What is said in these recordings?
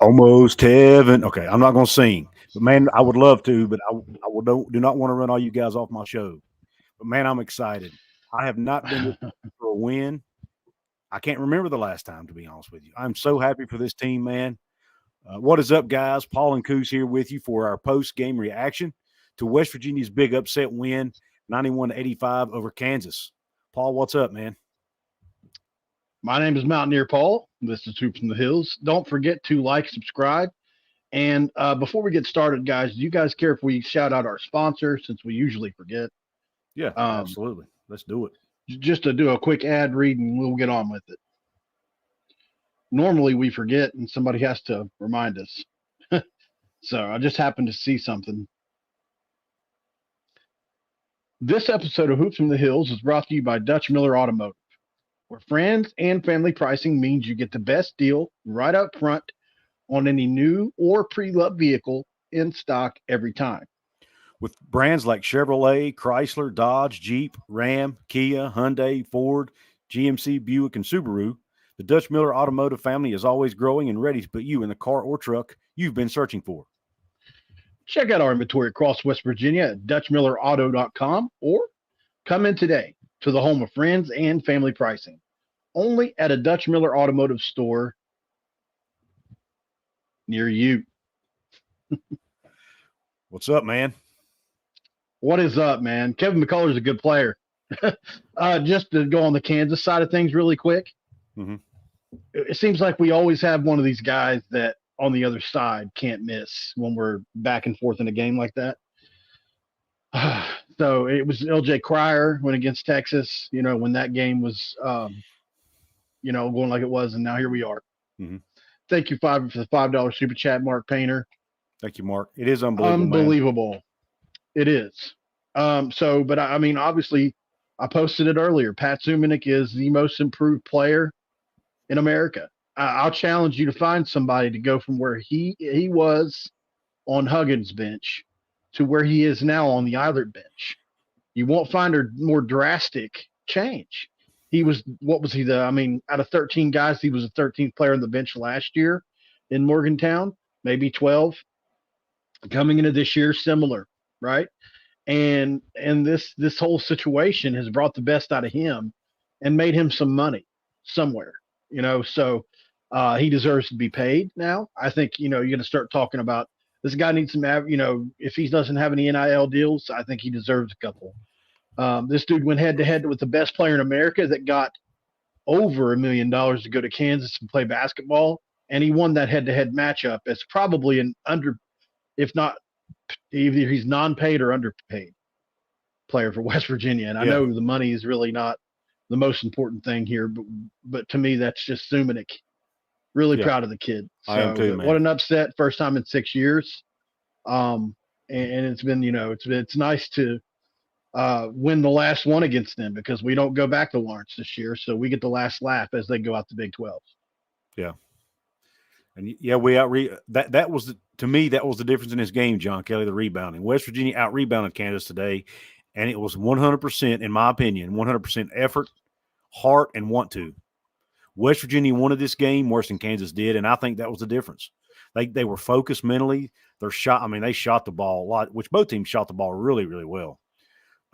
Almost heaven. Okay, I'm not going to sing, but man, I would love to, but do not want to run all you guys off my show. But man, I'm excited. I have not been this happy for a win. I can't remember the last time, to be honest with you. I'm so happy for this team, man. What is up, guys? Paul and Coos here with you for our post game reaction to West Virginia's big upset win, 91-85 over Kansas. Paul, what's up, man? My name is Mountaineer Paul. This is Hoops from the Hills. Don't forget to like, subscribe. And before we get started, guys, do you guys care if we shout out our sponsor since we usually forget? Yeah, absolutely. Let's do it. Just to do a quick ad read and we'll get on with it. Normally we forget and somebody has to remind us. So I just happened to see something. This episode of Hoops from the Hills is brought to you by Dutch Miller Automotive, where friends and family pricing means you get the best deal right up front on any new or pre-loved vehicle in stock every time. With brands like Chevrolet, Chrysler, Dodge, Jeep, Ram, Kia, Hyundai, Ford, GMC, Buick, and Subaru, the Dutch Miller Automotive family is always growing and ready to put you in the car or truck you've been searching for. Check out our inventory across West Virginia at DutchMillerAuto.com or come in today to the home of friends and family pricing. Only at a Dutch Miller Automotive store near you. What's up, man? What is up, man? Kevin McCullough's a good player. Just to go on the Kansas side of things really quick. Mm-hmm. It seems like we always have one of these guys that on the other side can't miss when we're back and forth in a game like that. So it was LJ Cryer when against Texas, when that game was, going like it was. And now here we are. Mm-hmm. Thank you, for the $5 super chat, Mark Painter. Thank you, Mark. It is unbelievable. Unbelievable. Man. It is. But I mean, obviously, I posted it earlier. Pat Sumanick is the most improved player in America. I'll challenge you to find somebody to go from where he was on Huggins' bench to where he is now on the Eilert bench. You won't find a more drastic change. He was, out of 13 guys, he was the 13th player on the bench last year in Morgantown, maybe 12. Coming into this year, similar, right? And this whole situation has brought the best out of him and made him some money somewhere, so he deserves to be paid now. I think, you're going to start talking about this guy needs some, if he doesn't have any NIL deals, I think he deserves a couple. This dude went head to head with the best player in America that got over $1 million to go to Kansas and play basketball. And he won that head to head matchup as probably an if not, either he's non-paid or underpaid player for West Virginia. And I know the money is really not the most important thing here, but to me, that's just Sumanick. Really proud of the kid. So, I am too, man. What an upset! First time in 6 years, and it's been, it's nice to win the last one against them because we don't go back to Lawrence this year, so we get the last laugh as they go out to Big 12. Yeah, and we that was to me that was the difference in this game, John Kelly. The rebounding, West Virginia out rebounded Kansas today, and it was 100%, in my opinion, 100% effort, heart, and want to. West Virginia wanted this game worse than Kansas did, and I think that was the difference. They were focused mentally. They shot the ball a lot, which both teams shot the ball really, really well.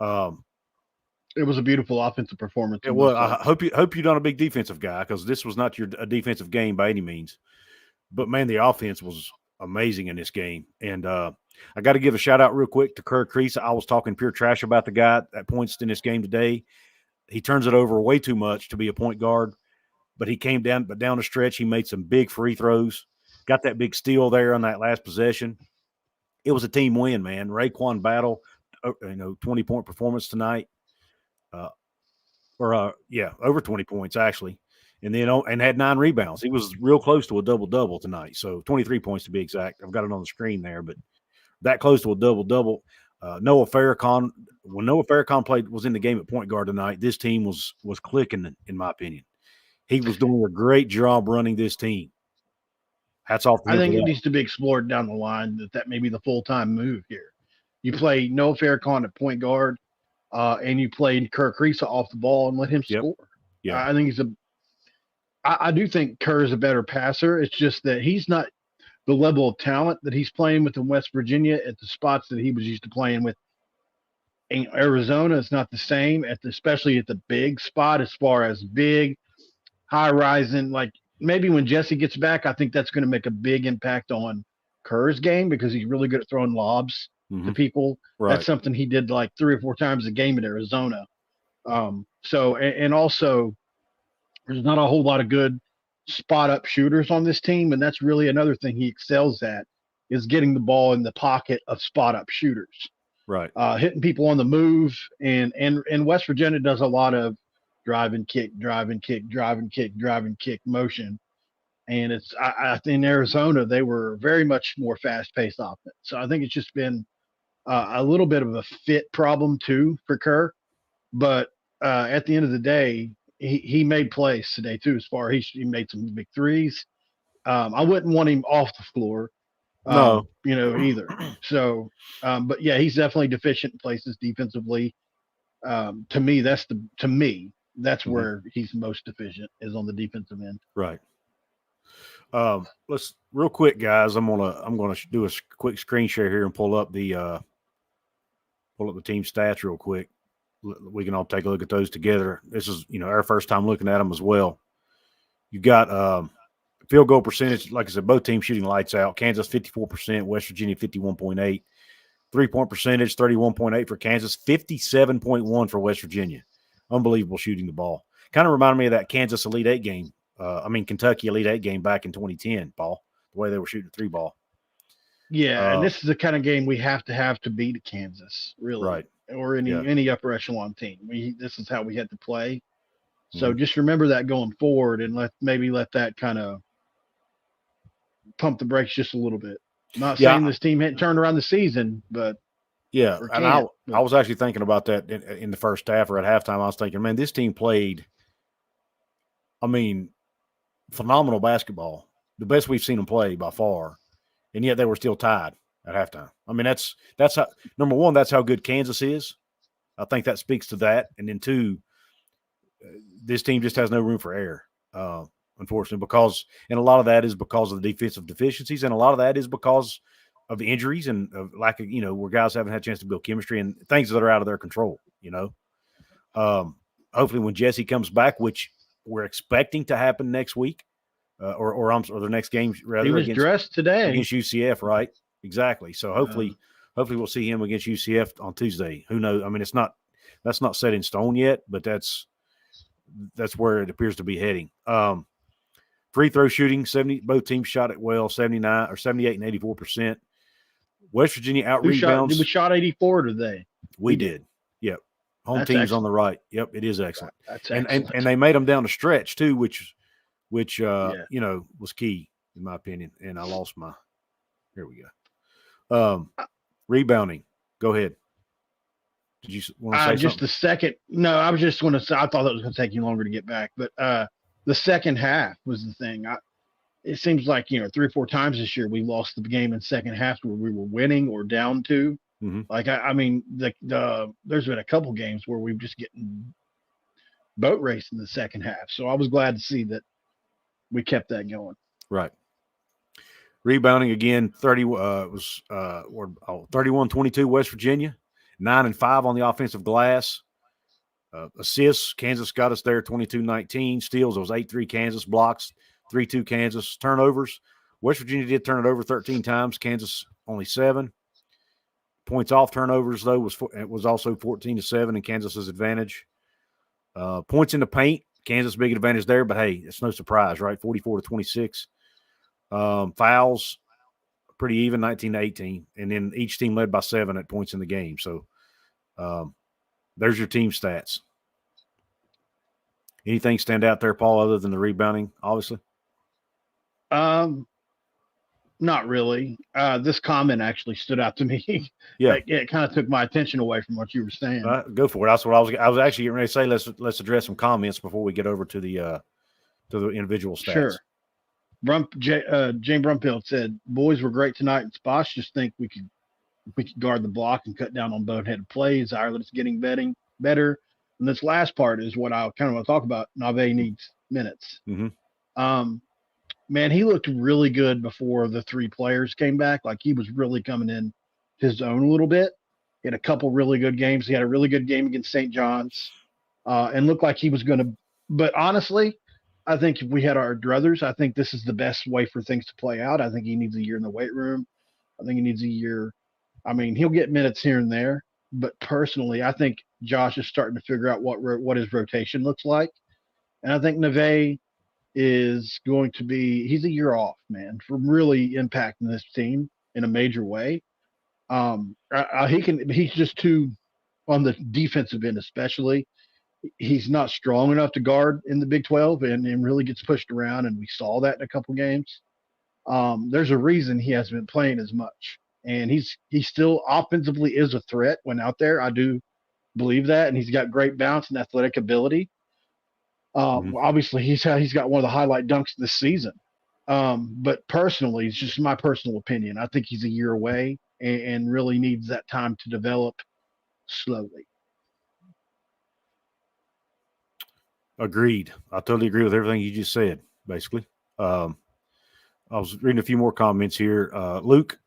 It was a beautiful offensive performance. It was. I hope you're not a big defensive guy because this was not a defensive game by any means. But, man, the offense was amazing in this game. And I got to give a shout-out real quick to Kerr Kriisa. I was talking pure trash about the guy at points in this game today. He turns it over way too much to be a point guard. But he came down the stretch. He made some big free throws, got that big steal there on that last possession. It was a team win, man. Raekwon Battle, 20-point performance tonight. Over 20 points actually. And then and had 9 rebounds. He was real close to a double-double tonight. So 23 points to be exact. I've got it on the screen there, but that close to a double-double. Noah Farrakhan, when Noah Farrakhan was in the game at point guard tonight, this team was clicking, in my opinion. He was doing a great job running this team. Hats off to him. I think it needs to be explored down the line that may be the full-time move here. You play Noah Farrakhan at point guard, and you play Kerr Kriisa off the ball and let him score. Yeah, I think I do think Kerr is a better passer. It's just that he's not the level of talent that he's playing with in West Virginia at the spots that he was used to playing with in Arizona is not the same, especially at the big spot as far as big, high rising. Like maybe when Jesse gets back, I think that's going to make a big impact on Kerr's game because he's really good at throwing lobs to people. Right. That's something he did like 3 or 4 times a game in Arizona. And also there's not a whole lot of good spot up shooters on this team. And that's really another thing he excels at is getting the ball in the pocket of spot up shooters. Right. Hitting people on the move. And West Virginia does a lot of drive and kick motion. And it's I think in Arizona, they were very much more fast paced offense. So I think it's just been a little bit of a fit problem too for Kerr. But at the end of the day, he made plays today too. As far as he made some big threes. I wouldn't want him off the floor. No, either. So, but yeah, he's definitely deficient in places defensively. To me, that's where he's most deficient is on the defensive end. Right. Let's real quick, guys. I'm gonna do a quick screen share here and pull up the team stats real quick. We can all take a look at those together. This is our first time looking at them as well. You got field goal percentage, like I said, both teams shooting lights out. Kansas 54%, West Virginia 51.8. 3-point percentage 31.8 for Kansas, 57.1 for West Virginia. Unbelievable shooting the ball. Kind of reminded me of that Kansas Elite Eight game. Kentucky Elite Eight game back in 2010, Paul, the way they were shooting the 3-ball. Yeah, and this is the kind of game we have to beat Kansas, really. Right. Or any upper echelon team. This is how we had to play. So just remember that going forward and let that kind of pump the brakes just a little bit. I'm not saying this team hadn't turned around the season, but and I was actually thinking about that in the first half or at halftime. I was thinking, man, this team played, phenomenal basketball, the best we've seen them play by far, and yet they were still tied at halftime. That's how, number one, that's how good Kansas is. I think that speaks to that, and then two, this team just has no room for error, unfortunately, and a lot of that is because of the defensive deficiencies, and a lot of that is because of injuries and of lack of, where guys haven't had a chance to build chemistry and things that are out of their control, Hopefully when Jesse comes back, which we're expecting to happen next week, or the next game, rather. He was dressed today against UCF, right? Exactly. So hopefully we'll see him against UCF on Tuesday. Who knows? That's not set in stone yet, but that's where it appears to be heading. Free throw shooting, both teams shot it well, 78 and 84%. West Virginia out rebounds. We shot 84 today. We did. Yep. Home team's excellent. On the right. Yep, it is excellent. That's excellent. And they made them down the stretch too, which was key in my opinion. And I lost here we go. Rebounding. Go ahead. Did you want to say just something? the second? No, I was just going to say I thought that was going to take you longer to get back, but the second half was the thing. It seems like 3 or 4 times this year we lost the game in second half where we were winning or down 2. Mm-hmm. Like there's been a couple games where we've just getting boat race in the second half. So I was glad to see that we kept that going. Right. Rebounding again, 31-22 West Virginia, 9-5 on the offensive glass. Assists, Kansas got us there 22-19. Steals, it was 8-3 Kansas. Blocks, 3-2 Kansas. Turnovers, West Virginia did turn it over 13 times. Kansas only 7. Points off turnovers, though, was also 14-7 in Kansas's advantage. Points in the paint, Kansas big advantage there, but hey, it's no surprise, right? 44-26. Fouls, pretty even, 19-18, and then each team led by 7 at points in the game. So there's your team stats. Anything stand out there, Paul, other than the rebounding, obviously? Not really. This comment actually stood out to me. Yeah, it kind of took my attention away from what you were saying. Go for it. That's what I was actually getting ready to say. Let's address some comments before we get over to the individual stats. Sure. Jane Brumfield said, "Boys were great tonight, and Sposh just think we could guard the block and cut down on boneheaded plays. Ireland's getting better. And this last part is what I kind of want to talk about. Nave needs minutes. Mm-hmm. man, he looked really good before the three players came back. Like he was really coming in his own a little bit. He had a couple really good games. He had a really good game against St. John's, and looked like he was going to. But honestly, I think if we had our druthers, I think this is the best way for things to play out. I think he needs a year in the weight room. I think he needs a year. I mean, he'll get minutes here and there, but personally, I think Josh is starting to figure out what his rotation looks like, and I think Neve is going to be. He's a year off, man, from really impacting this team in a major way. He's just too on the defensive end, especially. He's not strong enough to guard in the Big 12 and really gets pushed around. And we saw that in a couple games. There's a reason he hasn't been playing as much. And he still offensively is a threat when out there. I do believe that. And he's got great bounce and athletic ability. Obviously, he's got one of the highlight dunks this season. But personally, it's just my personal opinion. I think he's a year away and really needs that time to develop slowly. Agreed. I totally agree with everything you just said, basically. I was reading a few more comments here. Luke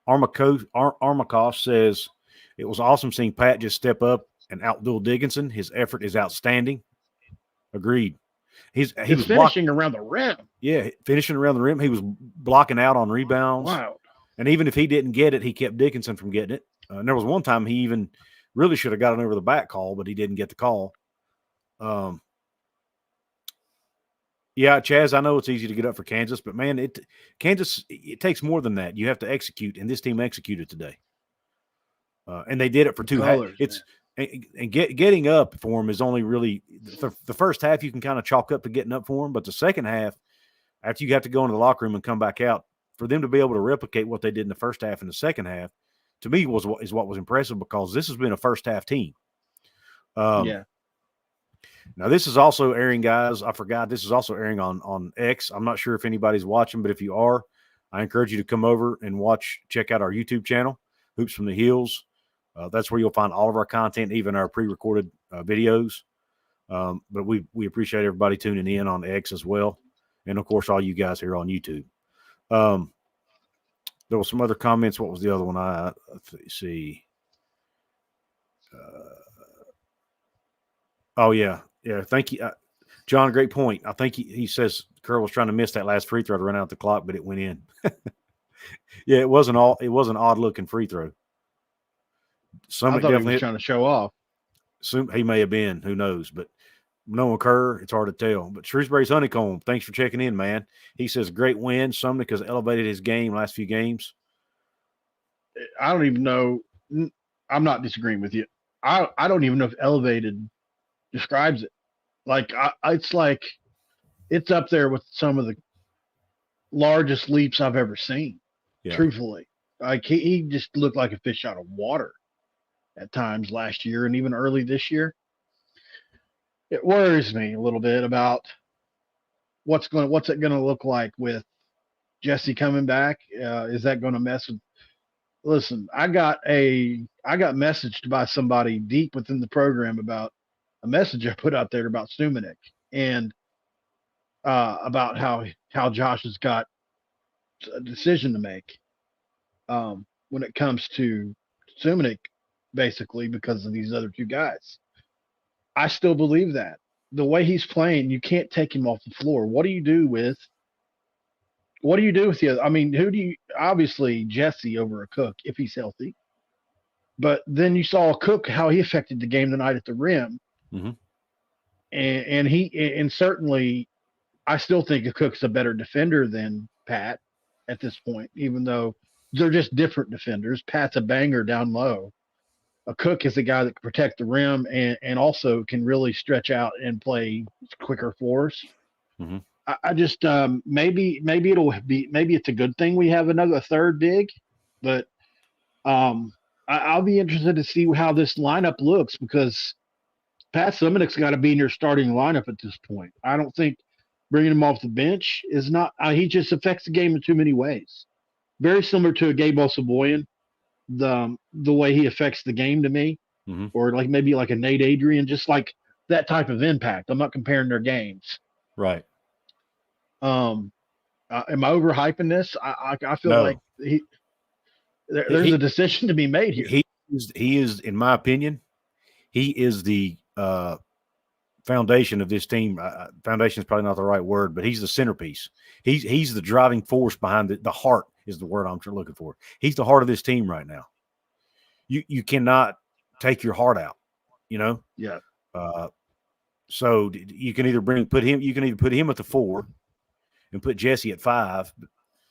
Armakoff says, it was awesome seeing Pat just step up and outduel Dickinson. His effort is outstanding. Agreed. He's finishing around the rim. Yeah, finishing around the rim. He was blocking out on rebounds. Wow. And even if he didn't get it, he kept Dickinson from getting it. And there was one time he even really should have gotten over the back call, but he didn't get the call. Yeah, Chaz, I know it's easy to get up for Kansas, but man, Kansas takes more than that. You have to execute, and this team executed today. And they did it for two halves. Getting up for them is only really the first half you can kind of chalk up to getting up for them, but the second half, after you have to go into the locker room and come back out, for them to be able to replicate what they did in the first half and the second half, to me is what was impressive, because this has been a first half team. Yeah. Now this is also airing, guys. I forgot this is also airing on X. I'm not sure if anybody's watching, but if you are, I encourage you to come over and check out our YouTube channel, Hoops from the Hills. That's where you'll find all of our content, even our pre-recorded videos. But we appreciate everybody tuning in on X as well, and of course all you guys here on YouTube. There was some other comments. What was the other one? Let's see. Oh yeah. Thank you, John. Great point. I think he says Kerr was trying to miss that last free throw to run out the clock, but it went in. Yeah, it was an odd looking free throw. I thought he was trying to show off. He may have been. Who knows? But knowing Kerr, it's hard to tell. But Shrewsbury's Honeycomb, thanks for checking in, man. He says, great win. Sumnick has elevated his game last few games. I don't even know. I'm not disagreeing with you. I don't even know if elevated describes it. Like, it's up there with some of the largest leaps I've ever seen. Yeah. Truthfully. Like, he just looked like a fish out of water at times last year and even early this year. It worries me a little bit about what's it going to look like with Jesse coming back. Is that going to mess with? Listen, I got messaged by somebody deep within the program about a message I put out there about Sumnick and about how Josh has got a decision to make when it comes to Sumnick, basically because of these other two guys. I still believe that. The way he's playing, you can't take him off the floor. What do you do with the other? I mean, obviously Jesse over a Cook if he's healthy. But then you saw Cook, how he affected the game tonight at the rim. Mm-hmm. And certainly I still think a Cook's a better defender than Pat at this point, even though they're just different defenders. Pat's a banger down low. A Cook is a guy that can protect the rim and also can really stretch out and play quicker floors. Mm-hmm. I just maybe it's a good thing we have a third big, but I'll be interested to see how this lineup looks because Pat Sumnick's got to be in your starting lineup at this point. I don't think bringing him off the bench is not. He just affects the game in too many ways. Very similar to a Gabe Osabuoyen, the way he affects the game to me, mm-hmm. or like maybe like a Nate Adrian, just like that type of impact. I'm not comparing their games, right? Am I overhyping this? I feel like No, there's a decision to be made here. He is, in my opinion, he is the foundation of this team. Foundation is probably not the right word, but he's the centerpiece. He's the driving force behind it. The heart is the word I'm looking for. He's the heart of this team right now. You cannot take your heart out, you know? Yeah. So you can either put him at the 4 and put Jesse at 5.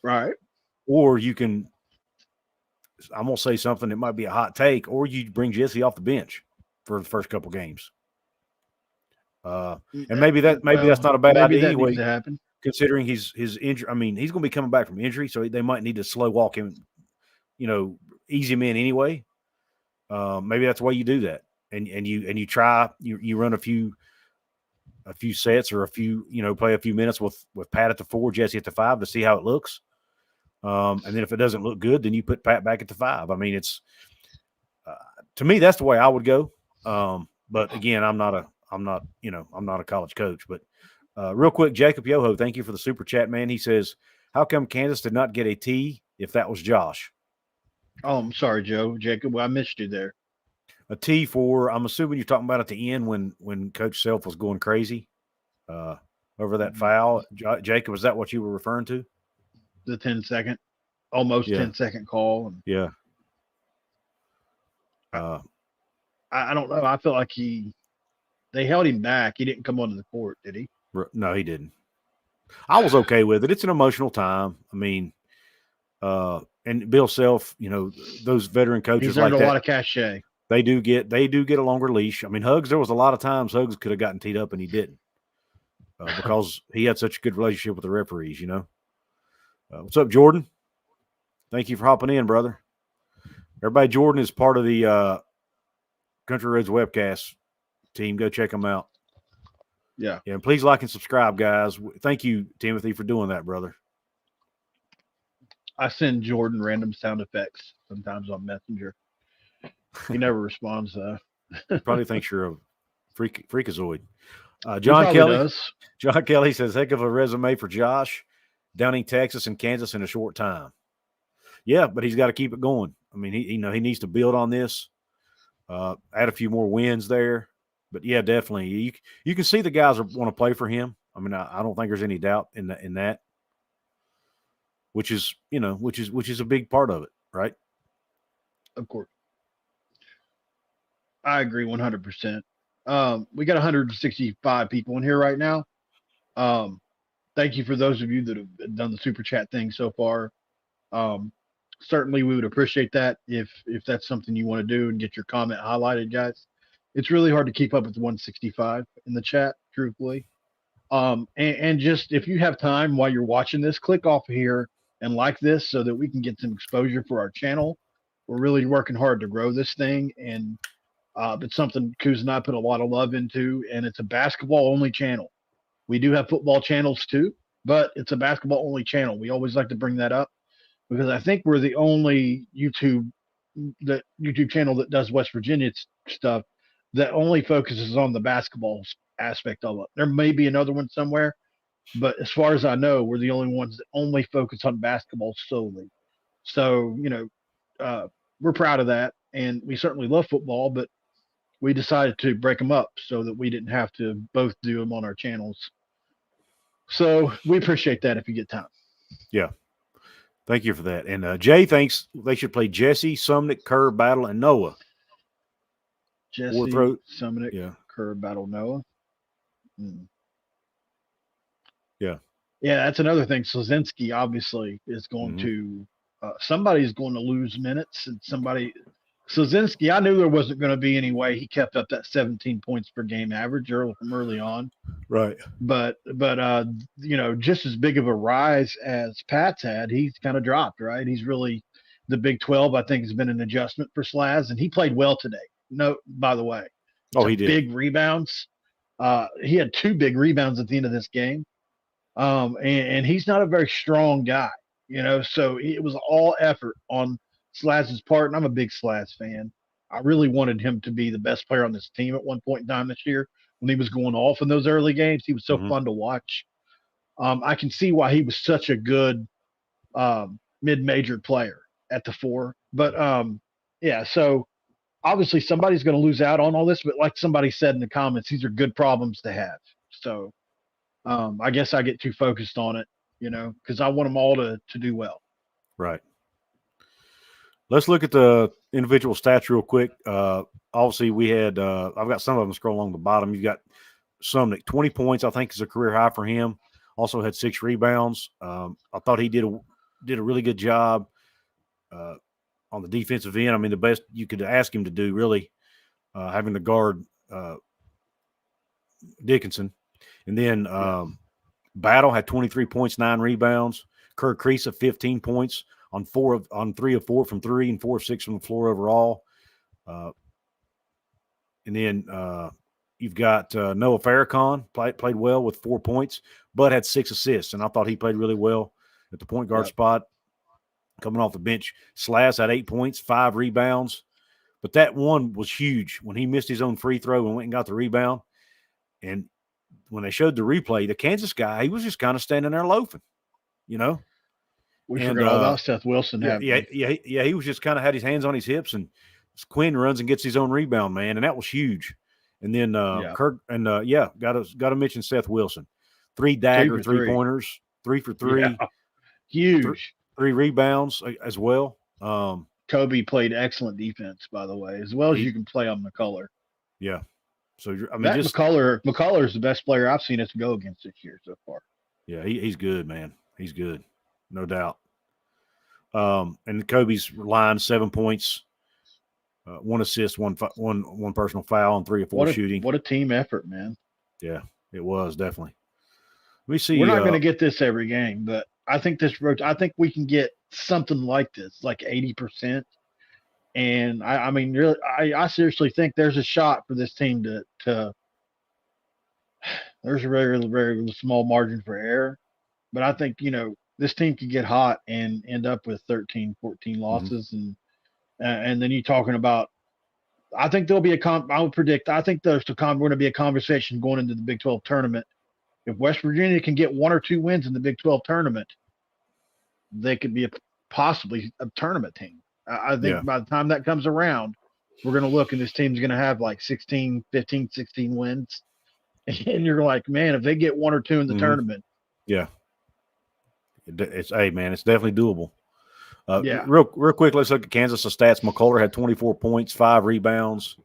Right. Or you can, I'm going to say something that might be a hot take, or you bring Jesse off the bench for the first couple games. And maybe that's not a bad idea anyway, to happen. Considering his injury. I mean, he's going to be coming back from injury, so they might need to slow walk him, ease him in anyway. Maybe that's why you do that, and you try you run a few sets or play a few minutes with Pat at the 4, Jesse at the 5 to see how it looks. And then if it doesn't look good, then you put Pat back at the 5. I mean, it's to me that's the way I would go. But again, I'm not a college coach. But real quick, Jacob Yoho, thank you for the super chat, man. He says, "How come Kansas did not get a T if that was Josh?" Oh, I'm sorry, Jacob. I missed you there. A T for, I'm assuming you're talking about at the end when Coach Self was going crazy over that foul. Jacob, is that what you were referring to? The 10-second, almost 10-second call. Yeah. I don't know. I feel like they held him back. He didn't come onto the court, did he? No, he didn't. I was okay with it. It's an emotional time. I mean, and Bill Self, those veteran coaches like that. He's earned a lot of cachet. They do get a longer leash. I mean, Hugs, there was a lot of times Hugs could have gotten teed up and he didn't because he had such a good relationship with the referees, What's up, Jordan? Thank you for hopping in, brother. Everybody, Jordan is part of the Country Roads webcast team. Go check them out. Yeah. Yeah, and please like and subscribe, guys. Thank you, Timothy, for doing that, brother. I send Jordan random sound effects sometimes on Messenger. He never responds, though. Probably thinks you're a freakazoid. John Kelly. Does. John Kelly says, "Heck of a resume for Josh, downing Texas and Kansas in a short time." Yeah, but he's got to keep it going. I mean, he needs to build on this, add a few more wins there. But yeah, definitely, you can see the guys want to play for him. I mean, I don't think there's any doubt in that. Which is a big part of it, right? Of course. I agree 100%. We got 165 people in here right now. Thank you for those of you that have done the super chat thing so far. Certainly we would appreciate that if that's something you want to do and get your comment highlighted, guys. It's really hard to keep up with 165 in the chat, truthfully. And just if you have time while you're watching this, click off here and like this so that we can get some exposure for our channel. We're really working hard to grow this thing, and it's something Kuz and I put a lot of love into, and it's a basketball only channel. We do have football channels too, but it's a basketball only channel. We always like to bring that up because I think we're the only YouTube channel that does West Virginia stuff that only focuses on the basketball aspect of it. There may be another one somewhere, but as far as I know, we're the only ones that only focus on basketball solely. So, we're proud of that, and we certainly love football, but we decided to break them up so that we didn't have to both do them on our channels. So we appreciate that if you get time. Yeah. Thank you for that. And Jay thinks they should play Jesse, Sumnick, Kerr, Battle, and Noah. Jesse, Sumnick, yeah. Kerr, Battle, Noah. Yeah. Yeah, that's another thing. Slazinski obviously is going to somebody's going to lose minutes, and Slazinski, I knew there wasn't going to be any way he kept up that 17 points per game average from early on. Right. But just as big of a rise as Pat's had, he's kind of dropped, right? He's really the Big 12, I think, has been an adjustment for Slaz, and he played well today. No, by the way. He did. Big rebounds. He had 2 big rebounds at the end of this game. And he's not a very strong guy, so it was all effort on Slaz's part. And I'm a big Slaz fan. I really wanted him to be the best player on this team at one point in time this year when he was going off in those early games. He was so fun to watch. I can see why he was such a good mid-major player at the 4. But yeah, so obviously somebody's going to lose out on all this. But like somebody said in the comments, these are good problems to have. So I guess I get too focused on it, because I want them all to do well. Right. Let's look at the individual stats real quick. Obviously, we had I've got some of them scroll along the bottom. You've got Sumnick, 20 points, I think is a career high for him. Also had 6 rebounds. I thought he did a really good job on the defensive end. I mean, the best you could ask him to do, really, having to guard Dickinson. And then Battle had 23 points, 9 rebounds. Kerr Kriisa, 15 points on 3 of 4 from 3 and 4 of 6 from the floor overall. And then you've got Noah Farrakhan, played well with 4 points, but had 6 assists. And I thought he played really well at the point guard spot. Coming off the bench, Slash had 8 points, 5 rebounds. But that one was huge when he missed his own free throw and went and got the rebound. And when they showed the replay, the Kansas guy, he was just kind of standing there loafing, We forgot all about Seth Wilson. He was just kind of had his hands on his hips, and Quinn runs and gets his own rebound, man, and that was huge. And then Kirk and got to mention Seth Wilson, 3 dagger 3-pointers, 3 for 3, huge, 3 rebounds as well. Kobe played excellent defense, by the way, as well as you can play on McCullough. Yeah. So I mean, McCullough is the best player I've seen us go against this year so far. Yeah, he's good, man. He's good, no doubt. And Kobe's line, 7 points, 1 assist, one personal foul, and 3 or 4 shooting. What a team effort, man! Yeah, it was definitely. We see. We're not going to get this every game, but I think we can get something like this, like 80%. And I mean, really, I seriously think there's a shot for this team to. There's a very, very small margin for error, but I think this team could get hot and end up with 13, 14 losses, and then you're talking about. I think there'll be I would predict. I think there's going to be a conversation going into the Big 12 tournament. If West Virginia can get 1 or 2 wins in the Big 12 tournament, they could be possibly a tournament team. I think by the time that comes around, we're going to look and this team's going to have like 15, 16 wins. And you're like, man, if they get 1 or 2 in the tournament. Yeah. It's definitely doable. Real quick, let's look at Kansas' stats. McCullough had 24 points, 4 rebounds,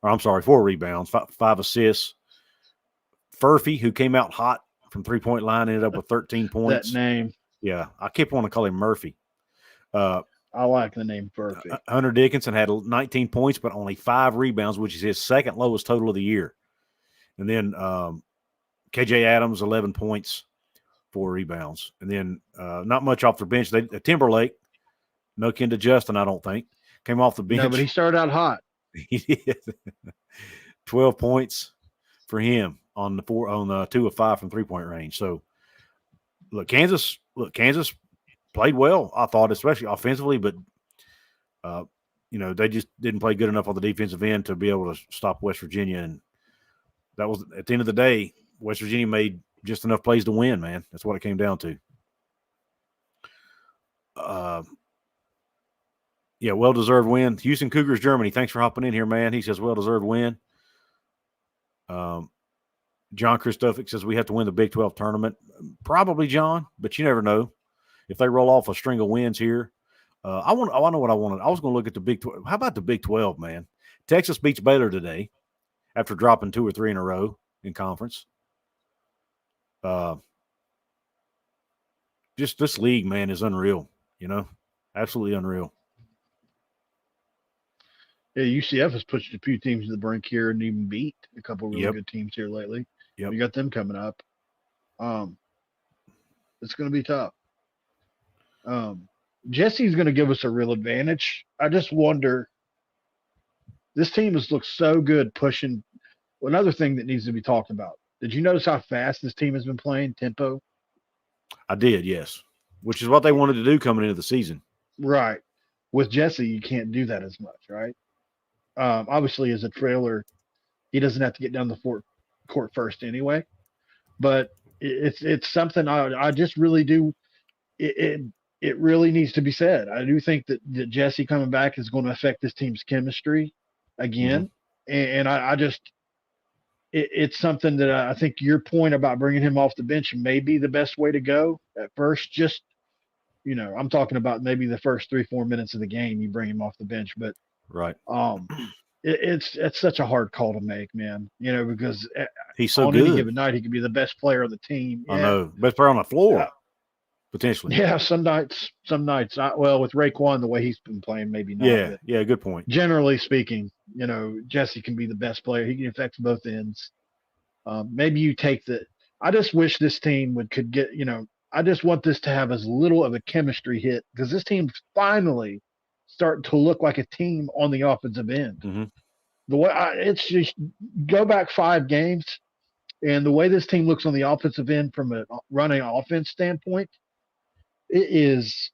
5 assists. Furphy, who came out hot from 3-point line, ended up with 13 points. That name. Yeah, I kept wanting to call him Murphy. I like the name Furphy. Hunter Dickinson had 19 points, but only 5 rebounds, which is his second lowest total of the year. And then KJ Adams, 11 points, 4 rebounds. And then not much off the bench. Timberlake, no kin to Justin, I don't think, came off the bench. No, but he started out hot. He did. 12 points for him on 2 of 5 from 3-point range. So, Kansas played well, I thought, especially offensively, but they just didn't play good enough on the defensive end to be able to stop West Virginia. And that was, at the end of the day, West Virginia made just enough plays to win, man. That's what it came down to. Well-deserved win. Houston Cougars, Germany. Thanks for hopping in here, man. He says, well-deserved win. John Christophic says we have to win the Big 12 tournament. Probably, John, but you never know. If they roll off a string of wins here. I know what I wanted. I was going to look at the Big 12. How about the Big 12, man? Texas beats Baylor today after dropping 2 or 3 in a row in conference. Just this league, man, is unreal, absolutely unreal. Yeah, UCF has pushed a few teams to the brink here and even beat a couple of really good teams here lately. Yep. You got them coming up. It's going to be tough. Jesse's going to give us a real advantage. I just wonder. This team has looked so good pushing. Another thing that needs to be talked about. Did you notice how fast this team has been playing tempo? I did, yes. Which is what they wanted to do coming into the season. Right. With Jesse, you can't do that as much, right? Obviously, as a trailer, he doesn't have to get down the court first anyway. But It's something I just really do. It really needs to be said. I do think that Jesse coming back is going to affect this team's chemistry Mhm. again, and I just it's something that I think your point about bringing him off the bench may be the best way to go at first. Just I'm talking about maybe the first 3-4 minutes of the game, you bring him off the bench, but Right. um, it's such a hard call to make, man. Because He's so on any good. given night he could be the best player on the team. I Yeah, know. Best player on the uh, floor, potentially. yeah. Some nights. Well, with Raekwon the way he's been playing, maybe not, Yeah. but Yeah. Good point. generally speaking, Jesse can be the best player. He can affect both ends. Maybe you take the. I just wish this team could get. I just want this to have as little of a chemistry hit because this team's finally starting to look like a team on the offensive end. Hmm. The way it's just go back 5 games, and the way this team looks on the offensive end from a running offense standpoint, it is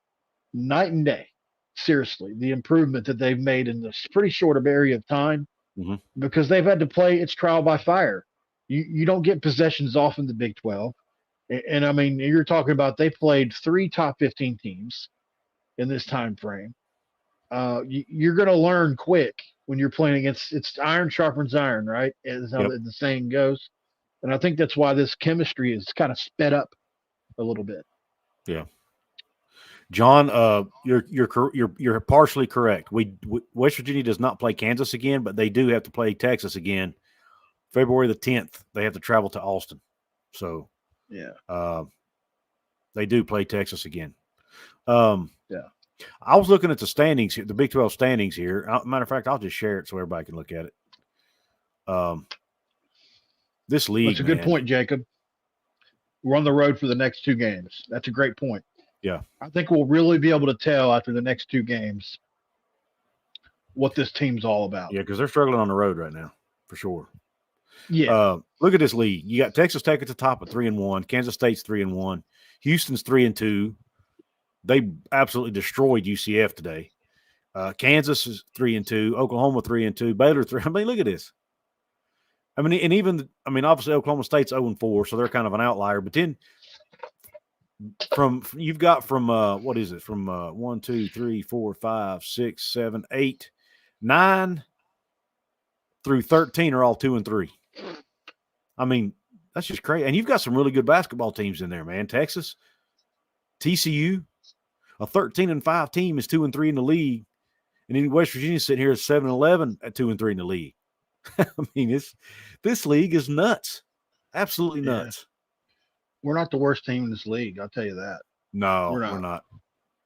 night and day. Seriously, the improvement that they've made in this pretty short area of time Hmm. because they've had to play its trial by fire. You don't get possessions off in the Big 12. And I mean, you're talking about they played 3 top 15 teams in this time frame. You're going to learn quick when you're playing against it's iron sharpens iron, right? Is how Yep. the saying goes. And I think that's why this chemistry is kind of sped up a little bit. Yeah. John, you're partially correct. West Virginia does not play Kansas again, but they do have to play Texas again. February the 10th, they have to travel to Austin. So Yeah. They do play Texas again. Yeah. I was looking at the standings here, the Big 12 standings here. Matter of fact, I'll just share it so everybody can look at it. This league, That's a good point, Jacob. We're on the road for the next 2 games. That's a great point. Yeah. I think we'll really be able to tell after the next 2 games what this team's all about. Yeah, because they're struggling on the road right now, for sure. Yeah. Look at this league. You got Texas Tech at the top at 3-1. Kansas State's 3-1. Houston's 3-2. They absolutely destroyed UCF today. Kansas is 3-2. Oklahoma 3-2. Baylor 3. I mean, look at this. I mean, and even obviously Oklahoma State's 0-4, so they're kind of an outlier. But then you've got from what is it? From 1, 2, 3, 4, 5, 6, 7, 8, 9 through 13 are all 2-3. I mean, that's just crazy. And you've got some really good basketball teams in there, man. Texas, TCU, a 13-5 team is 2-3 in the league. And then West Virginia sitting here at 7-11 at 2-3 in the league. I mean, this league is nuts. Absolutely nuts. We're not the worst team in this league. I'll tell you that. No, we're not.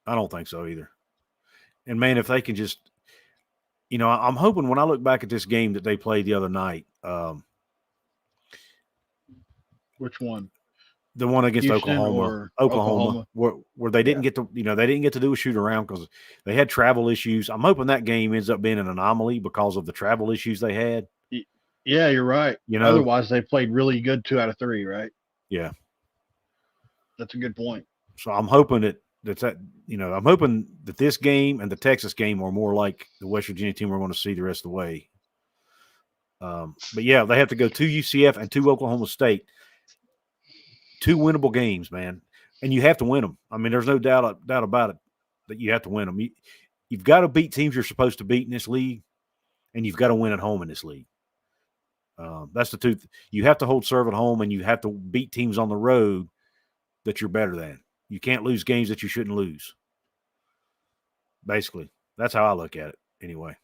I don't think so either. And man, if they can just, I'm hoping when I look back at this game that they played the other night. Which one? The one against Houston Oklahoma, where they didn't get to, they didn't get to do a shoot around because they had travel issues. I'm hoping that game ends up being an anomaly because of the travel issues they had. Yeah, you're right. Otherwise, they played really good 2 out of 3, right? Yeah, that's a good point. So I'm hoping I'm hoping that this game and the Texas game are more like the West Virginia team we're going to see the rest of the way. But yeah, they have to go to UCF and to Oklahoma State. 2 winnable games, man, and you have to win them. I mean, there's no doubt about it that you have to win them. You've got to beat teams you're supposed to beat in this league, and you've got to win at home in this league. That's the two. You have to hold serve at home, and you have to beat teams on the road that you're better than. You can't lose games that you shouldn't lose. Basically, that's how I look at it. Anyway.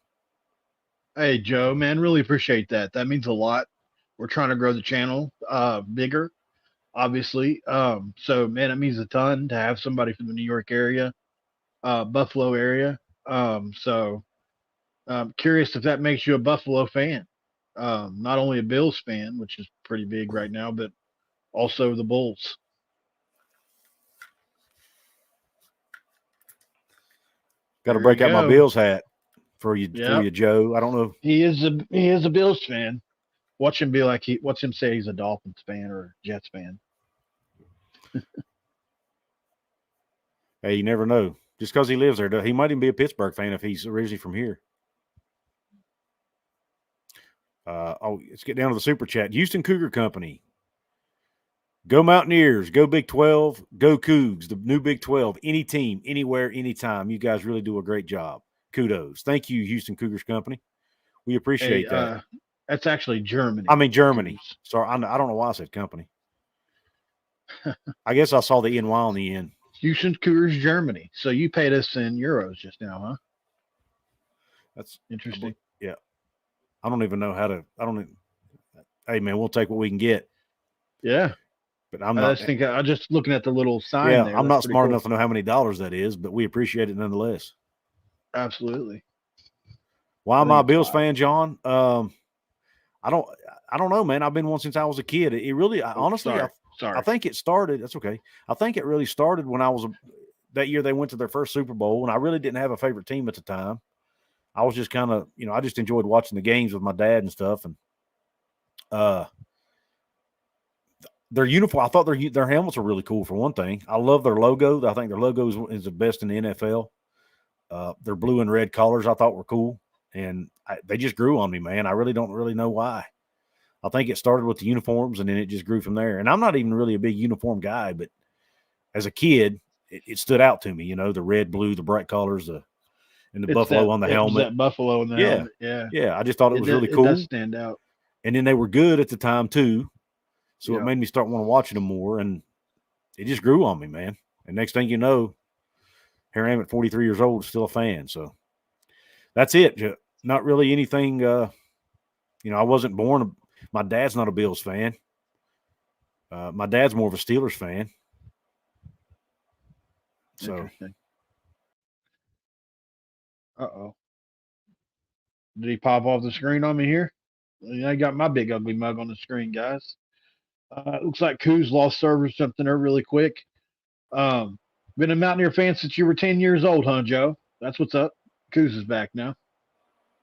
Hey, Joe, man, really appreciate that. That means a lot. We're trying to grow the channel bigger. Obviously. So man, it means a ton to have somebody from the New York area, Buffalo area. So I'm curious if that makes you a Buffalo fan. Not only a Bills fan, which is pretty big right now, but also the Bulls. Got to break out my Bills hat for you, Joe. I don't know. He is a Bills fan. Watch him watch him say he's a Dolphins fan or a Jets fan. Hey, you never know. Just because he lives there, he might even be a Pittsburgh fan if he's originally from here. Let's get down to the super chat. Houston Cougar Company. Go Mountaineers. Go Big 12. Go Cougs, the new Big 12. Any team, anywhere, anytime. You guys really do a great job. Kudos. Thank you, Houston Cougars Company. We appreciate that. That's actually Germany. I mean, Germany. Cougars. Sorry, I don't know why I said company. I guess I saw the NY on the end. Houston Cougars, Germany. So you paid us in euros just now, huh? That's interesting. Yeah. I don't even know how to. Hey, man, we'll take what we can get. Yeah. But I'm not. I'm just looking at the little sign. Yeah, there. I'm not smart cool. enough to know how many dollars that is, but we appreciate it nonetheless. Absolutely. Why am I a Bills fan, John? I don't know, man. I've been one since I was a kid. It really, honestly, sorry. I think it started. That's okay. I think it really started when I was that year they went to their first Super Bowl, and I really didn't have a favorite team at the time. I was just kind of, I just enjoyed watching the games with my dad and stuff, and their uniform. I thought their helmets were really cool for one thing. I love their logo. I think their logo is the best in the NFL. Their blue and red colors I thought were cool, and they just grew on me, man. I really don't know why. I think it started with the uniforms, and then it just grew from there. And I'm not even really a big uniform guy, but as a kid, it stood out to me. The red, blue, the bright colors, and the buffalo on the helmet. That buffalo on the helmet. Yeah. Yeah. I just thought it was really cool. It does stand out. And then they were good at the time too. So it made me start want to watching them more, and it just grew on me, man. And next thing you know, here I am at 43 years old, still a fan. So that's it. Not really anything. I wasn't born. My dad's not a Bills fan. My dad's more of a Steelers fan. So. Interesting. Uh-oh. Did he pop off the screen on me here? I got my big ugly mug on the screen, guys. It looks like Coos lost service something there really quick. Been a Mountaineer fan since you were 10 years old, huh, Joe? That's what's up. Coos is back now.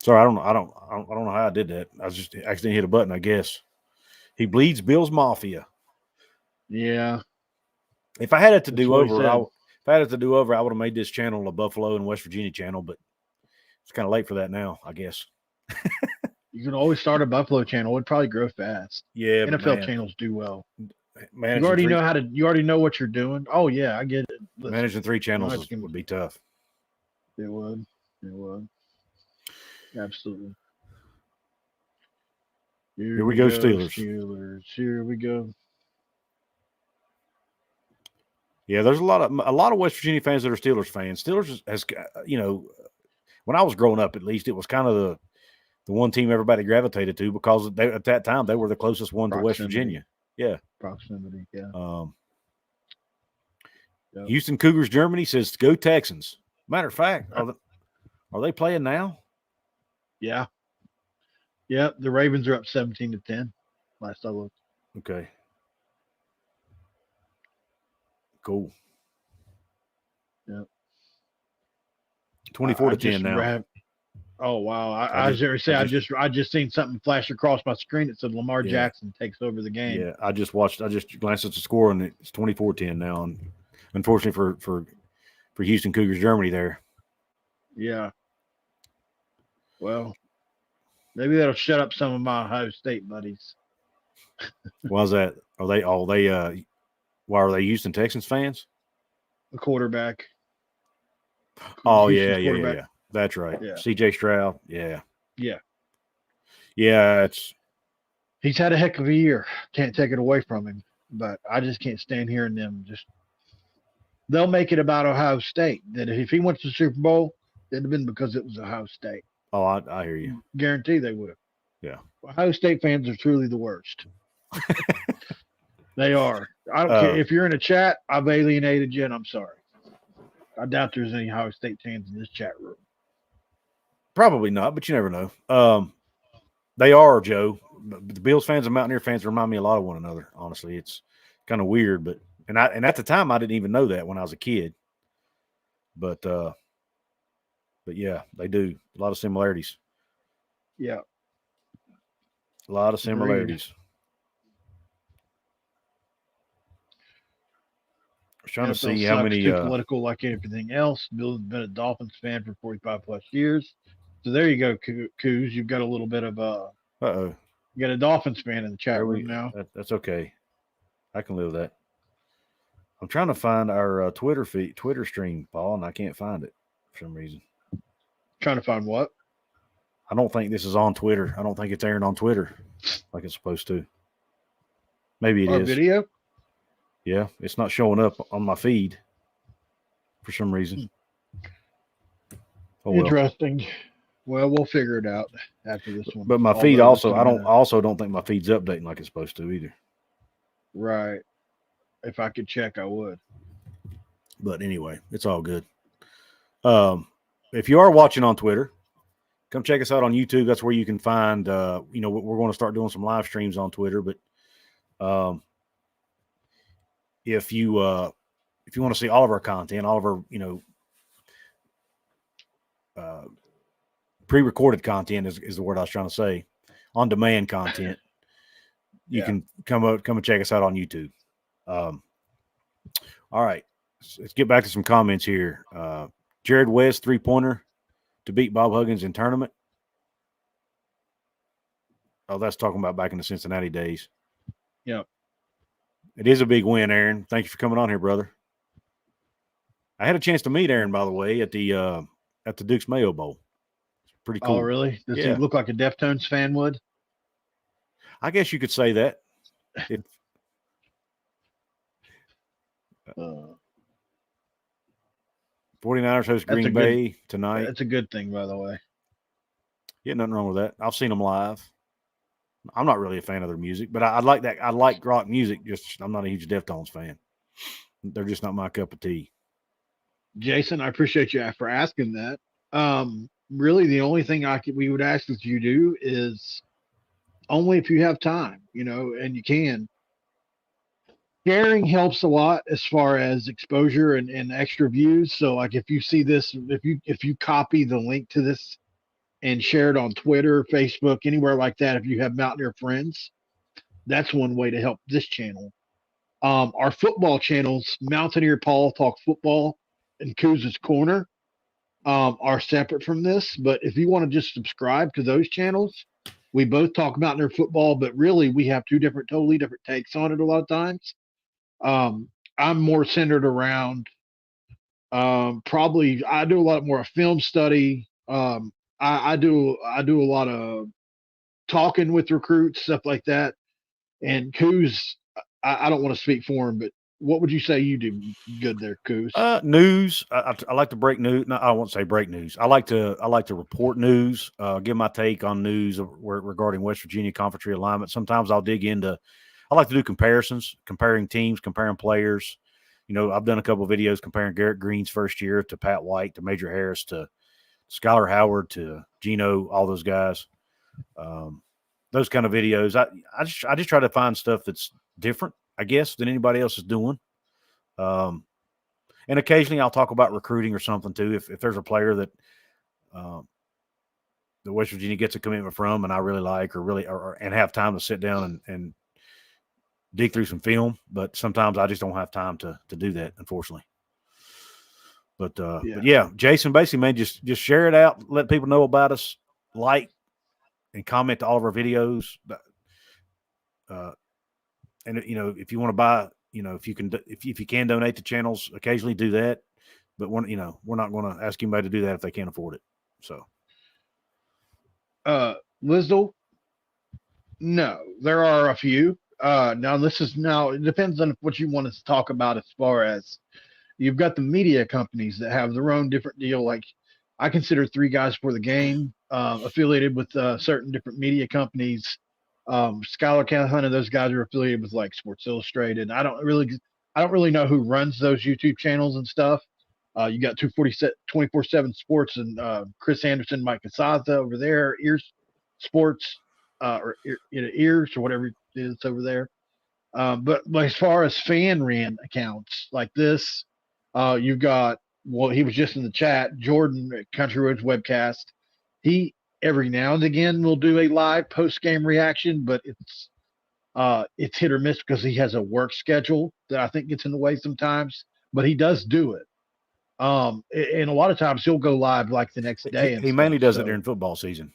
Sorry, I don't know how I did that. I just accidentally hit a button, I guess. He bleeds Bills Mafia. Yeah. If I had it to do over, I would have made this channel a Buffalo and West Virginia channel, but it's kind of late for that now, I guess. You can always start a Buffalo channel. It'd probably grow fast. Yeah, NFL channels do well. You already know what you're doing. Oh yeah, I get it. Managing 3 channels would be tough. It would. Absolutely. Here we go, Steelers. Here we go. Yeah, there's a lot of West Virginia fans that are Steelers fans. Steelers has, when I was growing up, at least, it was kind of the one team everybody gravitated to because at that time they were the closest one to West Virginia. Yeah, proximity. Yeah. Houston Cougars Germany says go Texans. Matter of fact, are they playing now? Yeah. Yeah, the Ravens are up 17-10. Last I looked. Okay. Cool. Yeah. 24-10 now. Oh wow! I just seen something flash across my screen. It said Lamar Jackson takes over the game. Yeah, I just glanced at the score and it's 24-10 now. And unfortunately for Houston Cougars Germany there. Yeah. Well, maybe that'll shut up some of my Ohio State buddies. Why's that? Why are they Houston Texans fans? The quarterback. Oh, yeah. That's right. Yeah. CJ Stroud. Yeah. Yeah. Yeah, he's had a heck of a year. Can't take it away from him. But I just can't stand hearing them they'll make it about Ohio State. That if he went to the Super Bowl, it'd have been because it was Ohio State. Oh, I hear you. Guarantee they would have. Yeah. Ohio State fans are truly the worst. They are. I don't care. If you're in a chat, I've alienated you, and I'm sorry. I doubt there's any Ohio State fans in this chat room. Probably not, but you never know. They are, Joe. The Bills fans and Mountaineer fans remind me a lot of one another. Honestly, it's kind of weird, but and at the time I didn't even know that when I was a kid. But yeah, they do a lot of similarities. Yeah, a lot of similarities. I was trying to see how many political like everything else. Bill's been a Dolphins fan for 45 plus years. So there you go, Coos. You've got a little bit of you got a Dolphins fan in the chat room now. That's okay. I can live with that. I'm trying to find our Twitter stream, Paul, and I can't find it for some reason. Trying to find what? I don't think this is on Twitter. I don't think it's airing on Twitter like it's supposed to. Maybe it Our is. video? Yeah, it's not showing up on my feed for some reason. Oh, well. Interesting. Well, we'll figure it out after this one. But my feed also, I also don't think my feed's updating like it's supposed to either. Right. If I could check, I would. But anyway, it's all good. If you are watching on Twitter, come check us out on YouTube. That's where you can find, we're going to start doing some live streams on Twitter. But if you want to see all of our content, all of our, pre-recorded content is the word I was trying to say, on-demand content, you can come and check us out on YouTube. All right, let's get back to some comments here. Jared West 3-pointer to beat Bob Huggins in tournament. Oh, that's talking about back in the Cincinnati days. Yeah. It is a big win, Aaron. Thank you for coming on here, brother. I had a chance to meet Aaron, by the way, at the Duke's Mayo Bowl. It's pretty cool. Oh, really? Does he look like a Deftones fan would? I guess you could say that. 49ers host Green Bay tonight. That's a good thing, by the way. Yeah, nothing wrong with that. I've seen them live. I'm not really a fan of their music, but I like that. I like rock music. Just I'm not a huge Deftones fan. They're just not my cup of tea. Jason, I appreciate you for asking that. Really, the only thing we would ask that you do is only if you have time, and you can. Sharing helps a lot as far as exposure and extra views. So, like, if you see this, if you copy the link to this and share it on Twitter, Facebook, anywhere like that, if you have Mountaineer friends, that's one way to help this channel. Our football channels, Mountaineer Paul Talk Football and Kuz's Corner, are separate from this. But if you want to just subscribe to those channels, we both talk Mountaineer football, but really we have totally different takes on it a lot of times. I'm more centered around probably I do a lot more film study. I do a lot of talking with recruits, stuff like that. And Kuz, I don't want to speak for him, but what would you say you do good there, Kuz? News. I like to break news. No, I won't say break news. I like to report news. Give my take on news regarding West Virginia conference realignment. Sometimes I'll dig into. I like to do comparisons, comparing teams, comparing players. I've done a couple of videos comparing Garrett Green's first year to Pat White, to Major Harris, to Skylar Howard, to Gino, all those guys. Those kind of videos. I just try to find stuff that's different, I guess, than anybody else is doing. And occasionally I'll talk about recruiting or something too. If there's a player that the West Virginia gets a commitment from and I really like and have time to sit down and dig through some film, but sometimes I just don't have time to do that, unfortunately. But yeah, Jason, basically, man, just share it out, let people know about us, like and comment to all of our videos. And if you want to buy, if you can donate to channels, occasionally do that. But we're not going to ask anybody to do that if they can't afford it. So, Lizdle, no, there are a few. Now it depends on what you want to talk about as far as you've got the media companies that have their own different deal. Like I consider Three Guys for the Game affiliated with certain different media companies. Skylar Callahan and those guys are affiliated with like Sports Illustrated. I don't really know who runs those YouTube channels and stuff. You got 24/7 Sports and Chris Anderson, Mike Casazza over there, Ears Sports, Ears or whatever it is over there. But as far as fan ran accounts like this, you've got, he was just in the chat, Jordan at Country Roads Webcast. He every now and again will do a live post-game reaction, but it's hit or miss because he has a work schedule that I think gets in the way sometimes, but he does do it. And a lot of times he'll go live like the next day. He mainly does it during football season.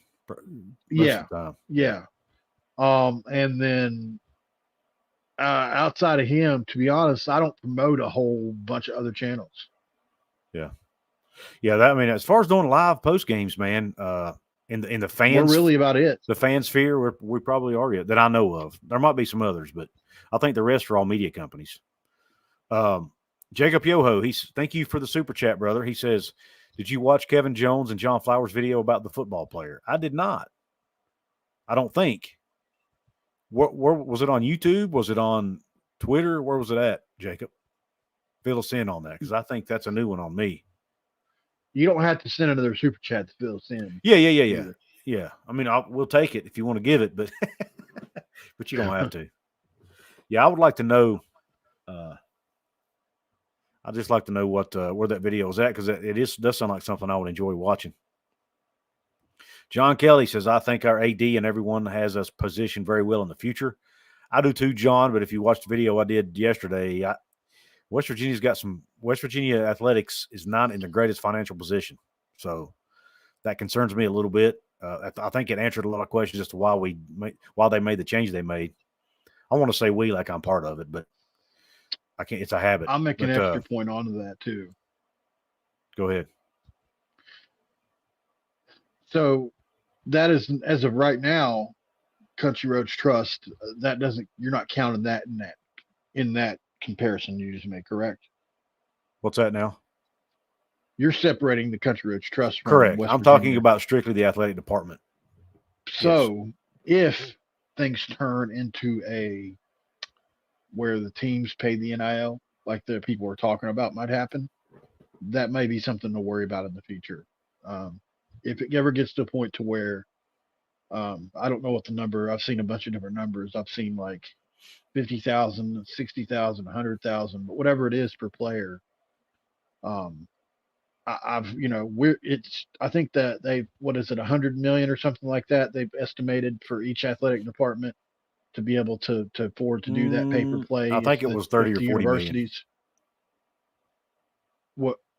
Yeah. And then outside of him, to be honest, I don't promote a whole bunch of other channels. Yeah, I mean, as far as doing live post games, man, in the fans, We're really about it. The fan sphere, we probably are it that I know of. There might be some others, but I think the rest are all media companies. Jacob Yoho, thank you for the super chat, brother. He says, "Did you watch Kevin Jones and John Flowers' video about the football player?" I did not. I don't think. Where was it on YouTube? Was it on Twitter? Where was it at, Jacob? Fill us in on that, because I think that's a new one on me. You don't have to send another super chat to fill us in. Yeah. I mean, we'll take it if you want to give it, but but you don't have to. Yeah, I would like to know. I'd just like to know where that video is at, because does sound like something I would enjoy watching. John Kelly says, "I think our AD and everyone has us positioned very well in the future." I do too, John. But if you watched the video I did yesterday, West Virginia athletics is not in the greatest financial position, so that concerns me a little bit. I think it answered a lot of questions as to why they made the change they made. I want to say we like I'm part of it, but I can't. It's a habit. I'll make an extra point onto that too. Go ahead. So that is, as of right now, Country Roads Trust. You're not counting that in that comparison you just made, correct? What's that now? You're separating the Country Roads Trust from correct. West I'm Virginia. talking about strictly the athletic department. So if things turn into where the teams pay the NIL, like the people we're talking about might happen, that may be something to worry about in the future. If it ever gets to a point to where, I don't know what the number, I've seen a bunch of different numbers. Think like 50,000, 60,000, 100,000, but whatever it is per player. I think that what is it, 100 million or something like that they've estimated for each athletic department to be able to afford to do that pay-per-play. I think it was 30 or 40 universities.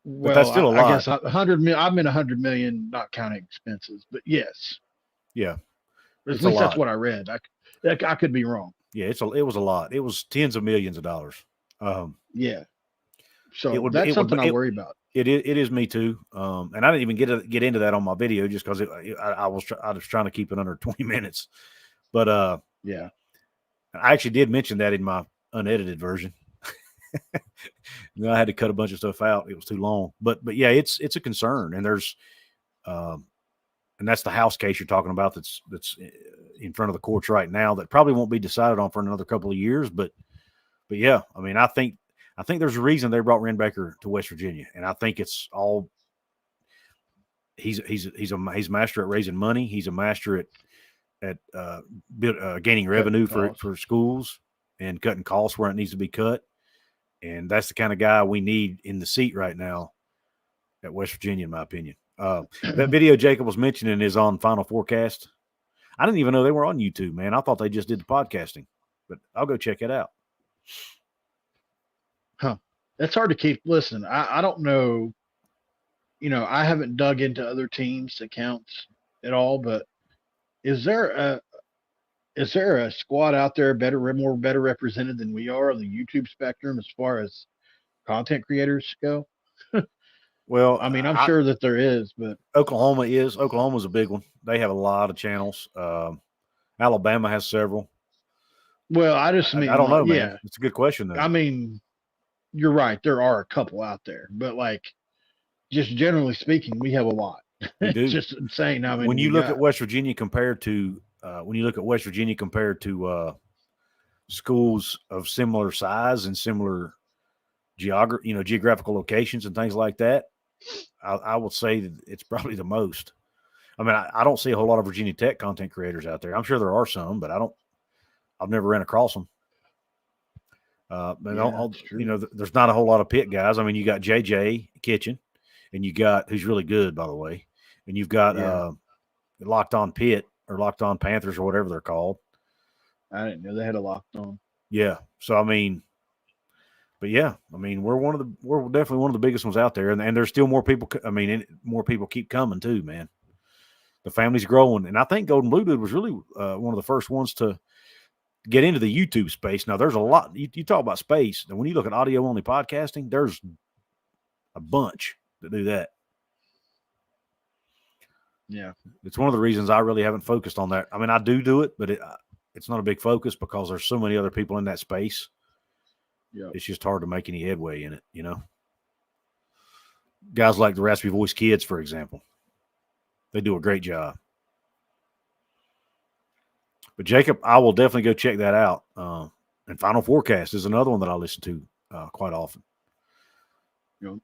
But that's still a lot. I guess 100 million. I'm in 100 million, not counting expenses, but yes. Yeah. At least that's what I read. I could be wrong. Yeah, it was a lot. It was tens of millions of dollars. Yeah. So that's something I worry about. It is me too. And I didn't even get into that on my video just because I was trying to keep it under 20 minutes. But yeah, I actually did mention that in my unedited version. I had to cut a bunch of stuff out. It was too long. But yeah, it's a concern, and there's and that's the House case you're talking about that's in front of the courts right now that probably won't be decided on for another couple of years. But yeah, I mean, I think there's a reason they brought Renbaker to West Virginia, and I think it's all he's a master at raising money. He's a master at gaining revenue for schools and cutting costs where it needs to be cut. And that's the kind of guy we need in the seat right now at West Virginia, in my opinion. That video Jacob was mentioning is on Final Forecast. I didn't even know they were on YouTube, man. I thought they just did the podcasting, but I'll go check it out. Huh. It's hard to keep. Listen, I don't know. I haven't dug into other teams' accounts at all, but is there a squad out there better represented than we are on the YouTube spectrum as far as content creators go? Well, I mean, I'm sure that there is, but Oklahoma's a big one. They have a lot of channels. Alabama has several. Well, I don't know, man. Yeah. It's a good question, though. I mean, you're right. There are a couple out there, but just generally speaking, we have a lot. We do. It's just insane. I mean, when you look at West Virginia compared to schools of similar size and similar geographical locations and things like that, I would say that it's probably the most. I mean, I don't see a whole lot of Virginia Tech content creators out there. I'm sure there are some, but I've never ran across them. There's not a whole lot of Pitt guys. I mean, you got JJ Kitchen, and you got, who's really good, by the way, and you've got Locked On Pitt or Locked On Panthers or whatever they're called. I didn't know they had a Locked On. Yeah. So, I mean, but yeah, I mean, we're definitely one of the biggest ones out there, and there's still more people. I mean, more people keep coming too, man. The family's growing, and I think Golden Blue Dude was really one of the first ones to get into the YouTube space. Now, there's a lot. You talk about space, and when you look at audio only podcasting, there's a bunch that do that. Yeah, it's one of the reasons I really haven't focused on that. I mean, I do it, but it's not a big focus because there's so many other people in that space. yeah, it's just hard to make any headway in it. Guys like the Raspy Voice Kids, for example, they do a great job. But Jacob, I will definitely go check that out. And Final Forecast is another one that I listen to quite often. yeah.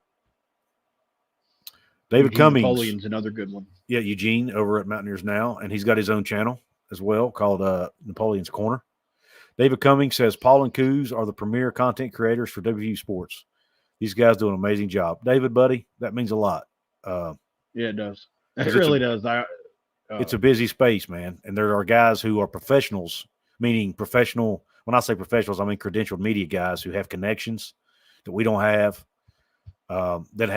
David Eugene Cummings. Napoleon's another good one. Yeah, Eugene over at Mountaineers Now, and he's got his own channel as well called Napoleon's Corner. David Cummings says Paul and Coos are the premier content creators for WVU Sports. These guys do an amazing job. David, buddy, that means a lot. Yeah, it does. It really does. It's a busy space, man. And there are guys who are professionals, meaning professional. When I say professionals, I mean credentialed media guys who have connections that we don't have, that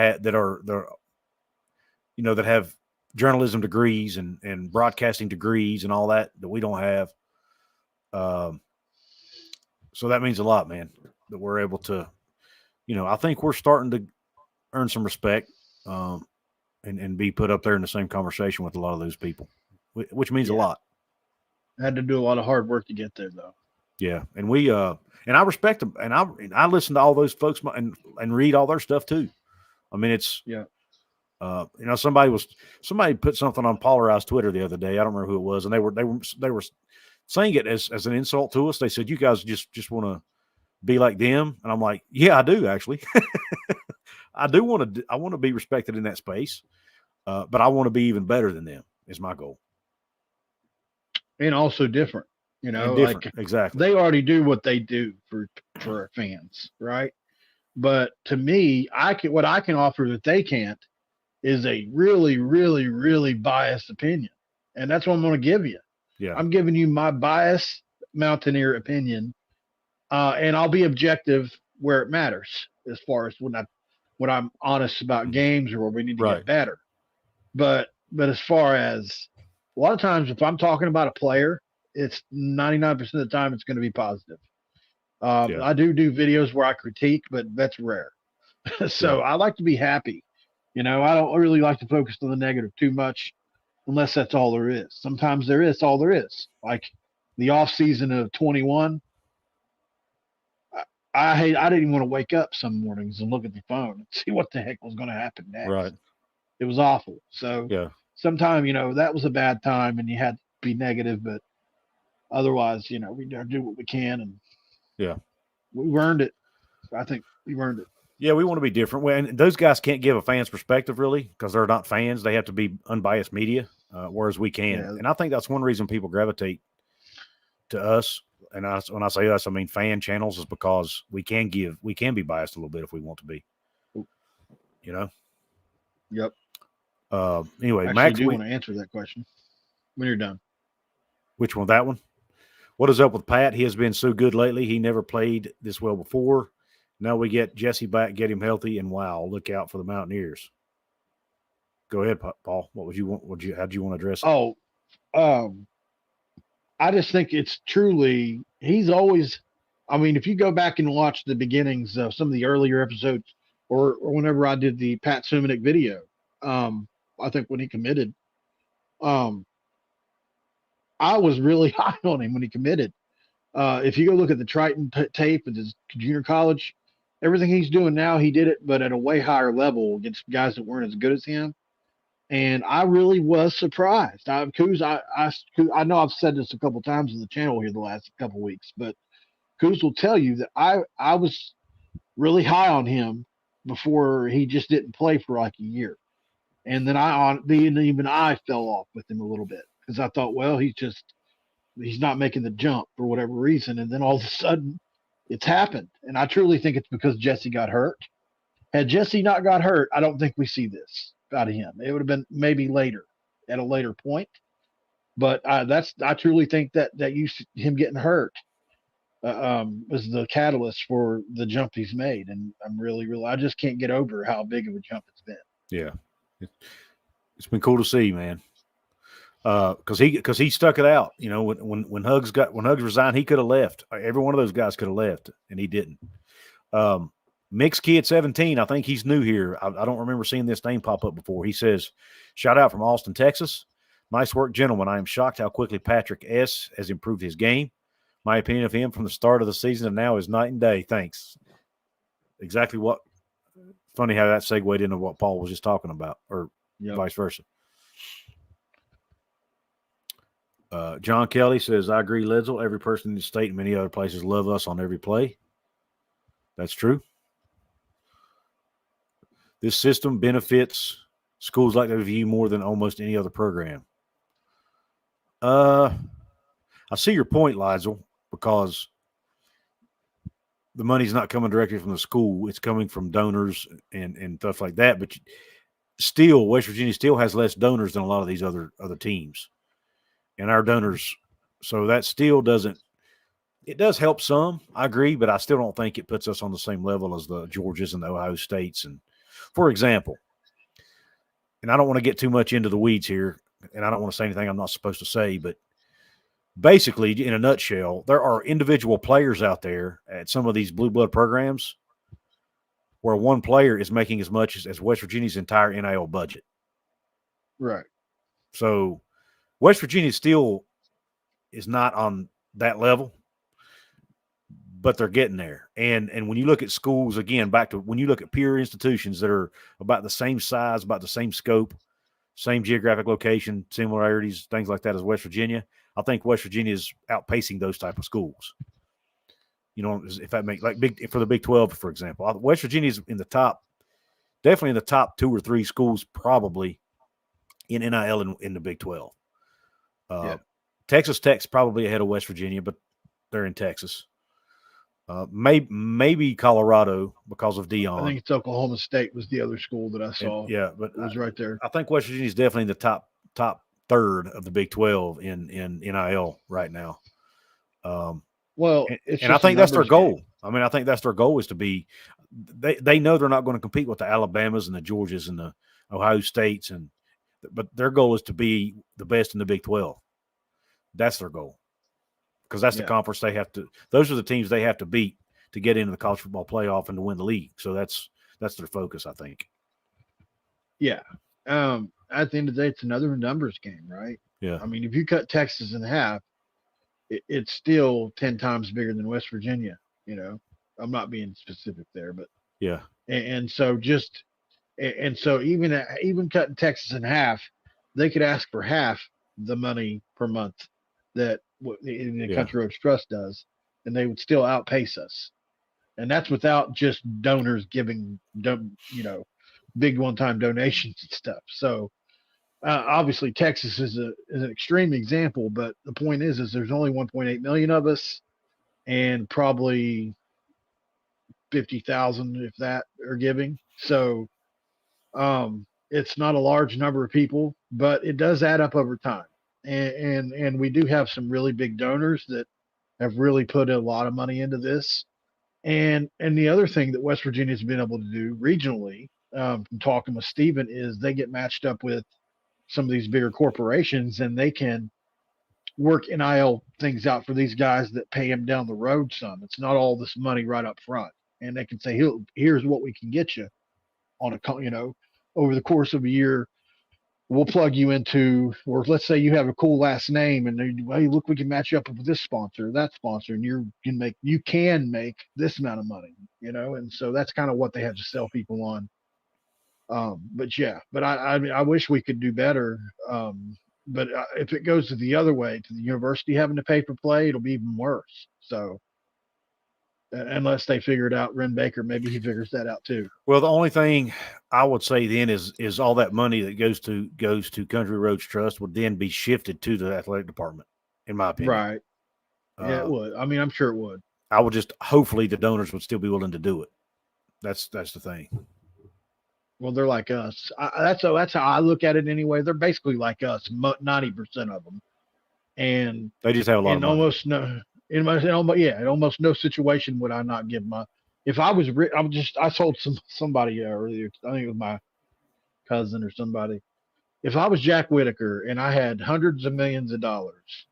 have journalism degrees and broadcasting degrees and all that we don't have. So that means a lot, man, that we're able to, I think we're starting to earn some respect and be put up there in the same conversation with a lot of those people, which means a lot. I had to do a lot of hard work to get there, though. Yeah. And and I respect them, and I listen to all those folks and read all their stuff too. I mean, it's, somebody put something on Polarized Twitter the other day. I don't remember who it was. And they were saying it as an insult to us. They said, you guys just want to be like them. And I'm like, yeah, I do actually. I want to be respected in that space. But I want to be even better than them is my goal. And also different, like exactly. They already do what they do for our fans. Right. But to me, what I can offer that they can't is a really, really, really biased opinion. And that's what I'm going to give you. Yeah. I'm giving you my biased Mountaineer opinion. And I'll be objective where it matters as far as when I'm honest about games or where we need to get better. But as far as a lot of times, if I'm talking about a player, it's 99% of the time it's going to be positive. I do videos where I critique, but that's rare. So I like to be happy. I don't really like to focus on the negative too much unless that's all there is. Sometimes that's all there is. Like the off season of 21, I didn't even want to wake up some mornings and look at the phone and see what the heck was going to happen next. Right. It was awful. So sometimes, that was a bad time and you had to be negative, but otherwise, we gotta do what we can, and we earned it. I think we earned it. Yeah, we want to be different. And those guys can't give a fan's perspective really because they're not fans. They have to be unbiased media, whereas we can. Yeah. And I think that's one reason people gravitate to us. And when I say us, I mean fan channels, is because we can be biased a little bit if we want to be. Yep. Anyway, actually, Max, I do want to answer that question when you're done. Which one? That one? What is up with Pat? He has been so good lately. He never played this well before. Now we get Jesse back, get him healthy, and wow, look out for the Mountaineers. Go ahead, Paul. What would you want? How do you want to address it? I just think it's truly, he's always, I mean, if you go back and watch the beginnings of some of the earlier episodes or whenever I did the Pat Suminick video, I think when he committed, I was really high on him when he committed. If you go look at the Triton tape at his junior college, everything he's doing now, he did it, but at a way higher level against guys that weren't as good as him. And I really was surprised. Coos, I know I've said this a couple times on the channel here the last couple weeks, but Coos will tell you that I was really high on him before he just didn't play for like a year. And then even I fell off with him a little bit because I thought, well, he's not making the jump for whatever reason. And then all of a sudden it's happened. And I truly think it's because Jesse got hurt. Had Jesse not got hurt, I don't think we see this out of him. It would have been maybe later, at a later point. But I truly think that him getting hurt was the catalyst for the jump he's made. And I'm really, I just can't get over how big of a jump it's been. Yeah. It's been cool to see, man. because he stuck it out. You know, when Hugs resigned, he could have left. Every one of those guys could have left, and he didn't. Mix Kid 17, I think he's new here. I don't remember seeing this name pop up before. He says, "Shout out from Austin, Texas. Nice work, gentlemen. I am shocked how quickly Patrick S. has improved his game. My opinion of him from the start of the season and now is night and day. Thanks." Exactly what. Funny how that segued into what Paul was just talking about, or vice versa. John Kelly says, "I agree, Ledsel. Every person in the state and many other places love us on every play." That's true. This system benefits schools like WVU more than almost any other program. I see your point, Lizel, because the money's not coming directly from the school. It's coming from donors and stuff like that. But still, West Virginia still has less donors than a lot of these other teams. And our donors, so that still doesn't – it does help some, I agree, but I still don't think it puts us on the same level as the Georgias and the Ohio States. And, for example, and I don't want to get too much into the weeds here, and I don't want to say anything I'm not supposed to say, but basically, in a nutshell, there are individual players out there at some of these blue blood programs where one player is making as much as West Virginia's entire NIL budget. Right. So West Virginia still is not on that level, but they're getting there. And when you look at schools, again, back to when you look at peer institutions that are about the same size, about the same scope, same geographic location, similarities, things like that as West Virginia, I think West Virginia is outpacing those type of schools. You know, if that makes for the Big 12, for example, West Virginia is in the top, definitely in the top 2 or 3 schools, probably in NIL in the Big 12. Texas Tech's probably ahead of West Virginia, but they're in Texas. Maybe Colorado because of Dion. I think it's Oklahoma State was the other school that I saw. But it was right there. I think West Virginia is definitely in the top third of the Big 12 in NIL right now. And I think that's their goal. Game. I mean, I think that's their goal is to be. They know they're not going to compete with the Alabamas and the Georgias and the Ohio States, but their goal is to be the best in the Big 12. That's their goal. Because that's the conference they have to – those are the teams they have to beat to get into the college football playoff and to win the league. So that's their focus, I think. Yeah. At the end of the day, it's another numbers game, right? Yeah. I mean, if you cut Texas in half, it's still 10 times bigger than West Virginia, you know. I'm not being specific there, but – yeah. And so even cutting Texas in half, they could ask for half the money per month that the Country Roads Trust does, and they would still outpace us. And that's without just donors giving, big one-time donations and stuff. So obviously Texas is an extreme example, but the point is there's only 1.8 million of us, and probably 50,000, if that, are giving. So it's not a large number of people, but it does add up over time. And we do have some really big donors that have really put a lot of money into this. And the other thing that West Virginia has been able to do regionally, from talking with Stephen, is they get matched up with some of these bigger corporations, and they can work NIL things out for these guys that pay them down the road some. It's not all this money right up front. And they can say, here's what we can get you on over the course of a year. We'll plug you into, or let's say you have a cool last name, and hey, look, we can match you up with this sponsor, that sponsor, and you can make this amount of money, and so that's kind of what they have to sell people on. But I wish we could do better. But if it goes to the other way, to the university having to pay for play, it'll be even worse. So unless they figure it out, Ren Baker, maybe he figures that out too. Well, the only thing I would say then is all that money that goes to Country Roads Trust would then be shifted to the athletic department, in my opinion. Right. Yeah, it would. I mean, I'm sure it would. I would just hopefully the donors would still be willing to do it. That's the thing. Well, they're like us. That's how I look at it anyway. They're basically like us, 90% of them, and they just have a lot of money. In almost no situation would I not give my. If I was rich, I told somebody earlier. I think it was my cousin or somebody. if I was Jack Whitaker and I had hundreds of millions of dollars,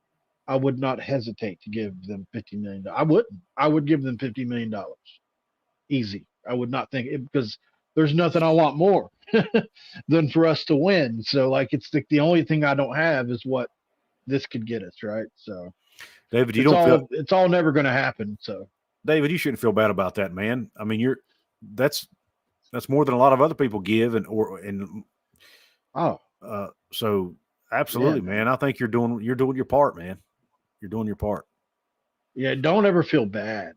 I would not hesitate to give them $50 million. I wouldn't. I would give them $50 million. Easy. I would not think it because there's nothing I want more than for us to win. So like it's the only thing I don't have is what this could get us, right? So David, you don't feel it's all never going to happen. So David, you shouldn't feel bad about that, man. I mean, that's more than a lot of other people give, so absolutely, yeah, man. I think you're doing your part, man. You're doing your part. Yeah, don't ever feel bad.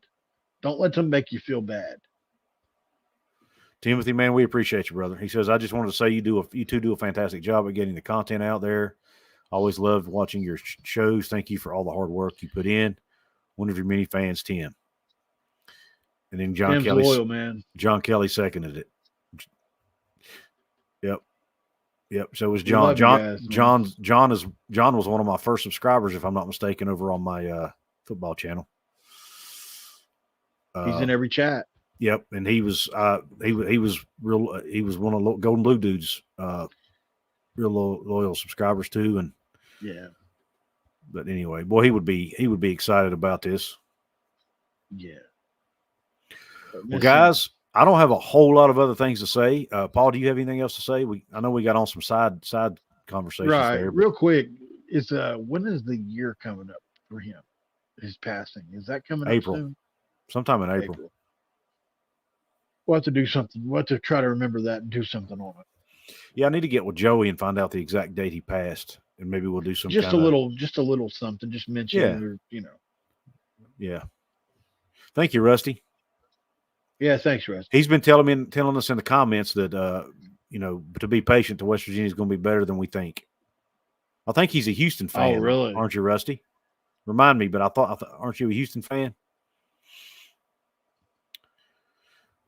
Don't let them make you feel bad. Timothy, man, we appreciate you, brother. He says, I just wanted to say you two do a fantastic job of getting the content out there. Always loved watching your shows. Thank you for all the hard work you put in. One of your many fans, Tim. And then John Tim's Kelly, loyal, man. John Kelly seconded it. Yep. So it was John. John was one of my first subscribers, if I'm not mistaken, over on my football channel. He's in every chat. Yep, and he was real. He was one of the Golden Blue dudes, real loyal subscribers too. And yeah, but anyway, boy, he would be excited about this. Yeah. Well, guys, I don't have a whole lot of other things to say. Paul, do you have anything else to say? I know we got on some side conversations there. Real quick, when is the year coming up for him? His passing, is that coming April. up soon? Sometime in April. We'll have to do something. We'll have to try to remember that and do something on it. Yeah, I need to get with Joey and find out the exact date he passed, and maybe we'll do some just a little something. Just mention it, or Yeah. Thank you, Rusty. Yeah, thanks, Rusty. He's been telling us in the comments that to be patient to West Virginia is going to be better than we think. I think he's a Houston fan. Oh, really? Aren't you, Rusty? Remind me, but I thought aren't you a Houston fan?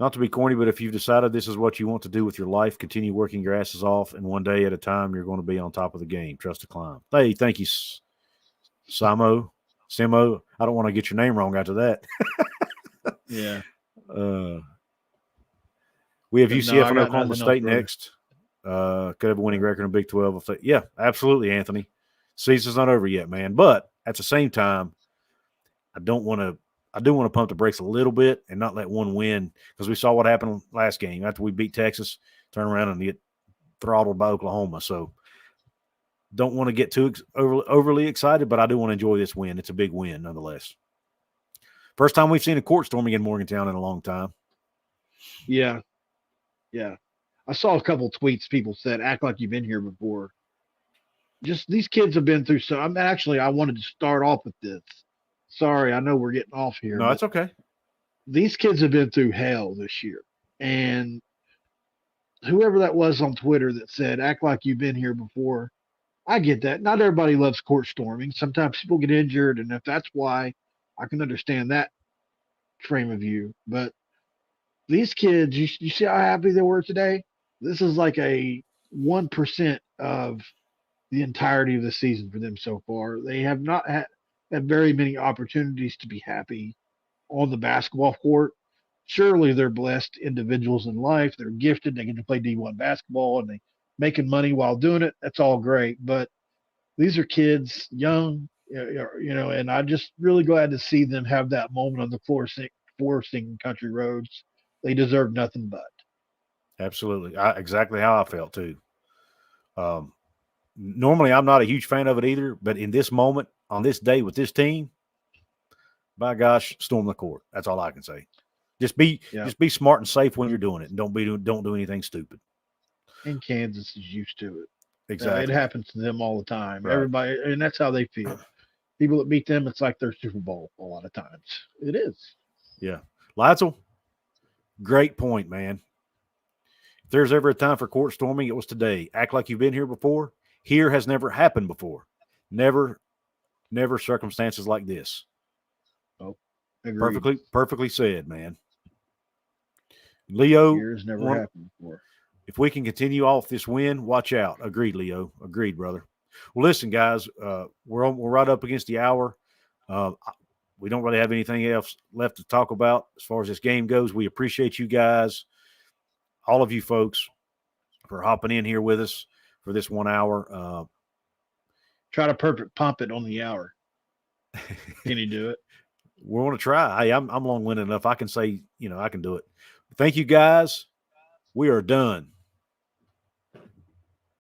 Not to be corny, but if you've decided this is what you want to do with your life, continue working your asses off, and one day at a time, you're going to be on top of the game. Trust to climb. Hey, thank you, Simo. I don't want to get your name wrong after that. Yeah. We have UCF and Oklahoma State next. Could have a winning record in Big 12. Yeah, absolutely, Anthony. Season's not over yet, man. But at the same time, I do want to pump the brakes a little bit and not let one win, because we saw what happened last game after we beat Texas, turn around and get throttled by Oklahoma. So don't want to get too overly excited, but I do want to enjoy this win. It's a big win nonetheless. First time we've seen a court storming in Morgantown in a long time. Yeah. Yeah. I saw a couple tweets people said, act like you've been here before. Just these kids have been through so. I wanted to start off with this. Sorry, I know we're getting off here. No, it's okay. These kids have been through hell this year. And whoever that was on Twitter that said, act like you've been here before, I get that. Not everybody loves court storming. Sometimes people get injured, and if that's why, I can understand that frame of view. But these kids, you see how happy they were today? This is like a 1% of the entirety of the season for them so far. They have not had very many opportunities to be happy on the basketball court. Surely they're blessed individuals in life. They're gifted. They get to play D1 basketball and they making money while doing it. That's all great. But these are kids, young, and I'm just really glad to see them have that moment on the floor singing Country Roads. They deserve nothing but. Absolutely. Exactly how I felt too. Normally I'm not a huge fan of it either, but in this moment, on this day with this team, by gosh, storm the court. That's all I can say. Just be smart and safe when you're doing it, and don't do anything stupid. And Kansas is used to it. Exactly. It happens to them all the time. Right. Everybody, and that's how they feel. People that beat them, it's like their Super Bowl a lot of times. It is. Yeah. Latzel, great point, man. If there's ever a time for court storming, it was today. Act like you've been here before. Here has never happened before. Never circumstances like this. Oh, agreed. Perfectly said, man. Leo, Here's never happened before. If we can continue off this win, watch out. Agreed, Leo. Agreed, brother. Well, listen, guys, we're right up against the hour. We don't really have anything else left to talk about as far as this game goes. We appreciate you guys, all of you folks, for hopping in here with us for this 1 hour. Try to perfect pump it on the hour. Can you do it? We want to try. Hey, I'm long-winded enough. I can say, I can do it. Thank you, guys. We are done.